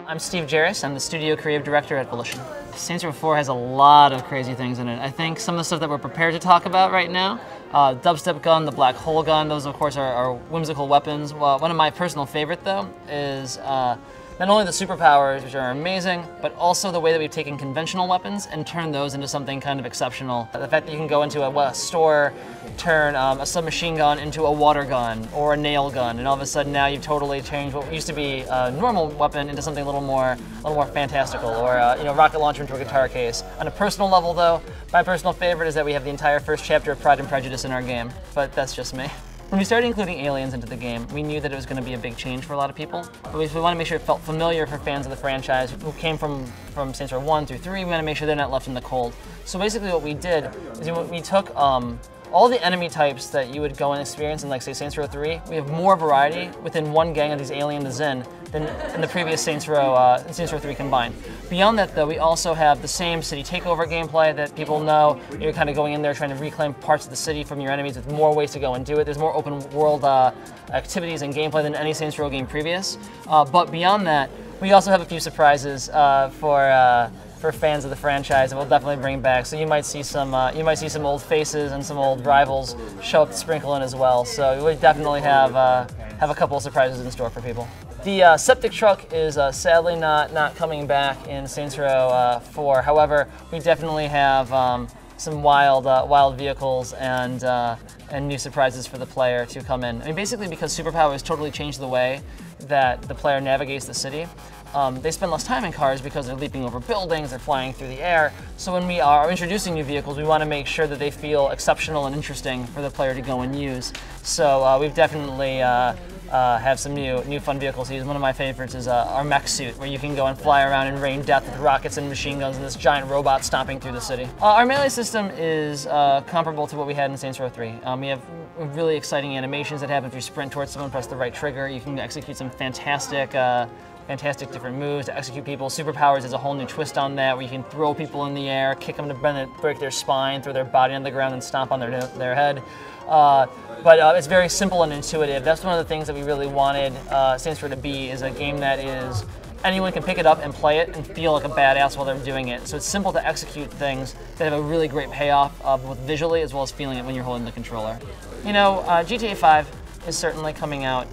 I'm Steve Jaros. I'm the studio creative director at Volition. Saints Row 4 has a lot of crazy things in it. I think some of the stuff that we're prepared to talk about right now, dubstep gun, the black hole gun, those of course are whimsical weapons. Well, one of my personal favorite though is not only the superpowers, which are amazing, but also the way that we've taken conventional weapons and turned those into something kind of exceptional. The fact that you can go into a store, turn a submachine gun into a water gun or a nail gun, and all of a sudden now you've totally changed what used to be a normal weapon into something a little more fantastical, or rocket launcher into a guitar case. On a personal level, though, my personal favorite is that we have the entire first chapter of Pride and Prejudice in our game, but that's just me. When we started including aliens into the game, we knew that it was going to be a big change for a lot of people. But we want to make sure it felt familiar for fans of the franchise who came from Saints Row 1 through 3. We want to make sure they're not left in the cold. So basically what we did is we took all the enemy types that you would go and experience in, like, say, Saints Row 3. We have more variety within one gang of these alien the Zin than in the previous Saints Row 3 combined. Beyond that, though, we also have the same city takeover gameplay that people know. You're kind of going in there trying to reclaim parts of the city from your enemies with more ways to go and do it. There's more open world activities and gameplay than any Saints Row game previous. But beyond that, we also have a few surprises for fans of the franchise that we'll definitely bring back. So you might see some old faces and some old rivals show up to sprinkle in as well. So we definitely have a couple of surprises in store for people. The septic truck is sadly not coming back in Saints Row 4. However, we definitely have some wild vehicles and new surprises for the player to come in. I mean, basically because superpowers totally changed the way that the player navigates the city. They spend less time in cars because they're leaping over buildings, they're flying through the air. So when we are introducing new vehicles, we want to make sure that they feel exceptional and interesting for the player to go and use. So we've definitely have some new fun vehicles to use. One of my favorites is our mech suit, where you can go and fly around and rain death with rockets and machine guns and this giant robot stomping through the city. Our melee system is comparable to what we had in Saints Row 3. We have really exciting animations that happen if you sprint towards someone, press the right trigger. You can execute some fantastic different moves to execute people. Superpowers is a whole new twist on that, where you can throw people in the air, kick them to break their spine, throw their body on the ground, and stomp on their head. But it's very simple and intuitive. That's one of the things that we really wanted Saints Row to be, is a game that is anyone can pick it up and play it and feel like a badass while they're doing it. So it's simple to execute things that have a really great payoff, both visually as well as feeling it when you're holding the controller. You know, GTA 5 is certainly coming out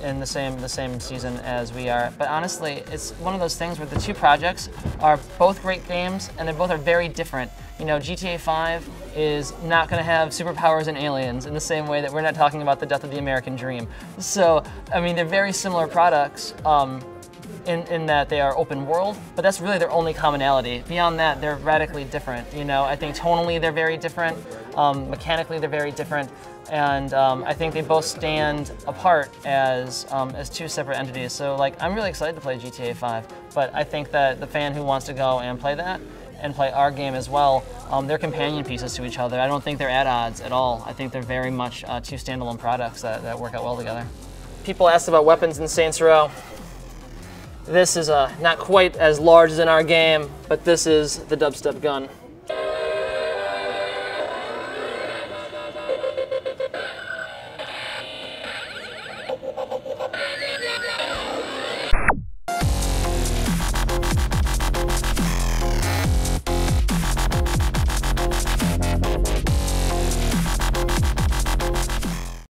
in the same season as we are, but honestly, it's one of those things where the two projects are both great games and they both are very different. You know, GTA 5 is not going to have superpowers and aliens in the same way that we're not talking about the death of the American dream. So, I mean, they're very similar products in that they are open world, but that's really their only commonality. Beyond that, they're radically different. You know, I think tonally they're very different, mechanically they're very different, and I think they both stand apart as two separate entities. So, like, I'm really excited to play GTA 5, but I think that the fan who wants to go and play that and play our game as well, they're companion pieces to each other. I don't think they're at odds at all. I think they're very much two standalone products that work out well together. People ask about weapons in Saints Row. This is not quite as large as in our game, but this is the dubstep gun.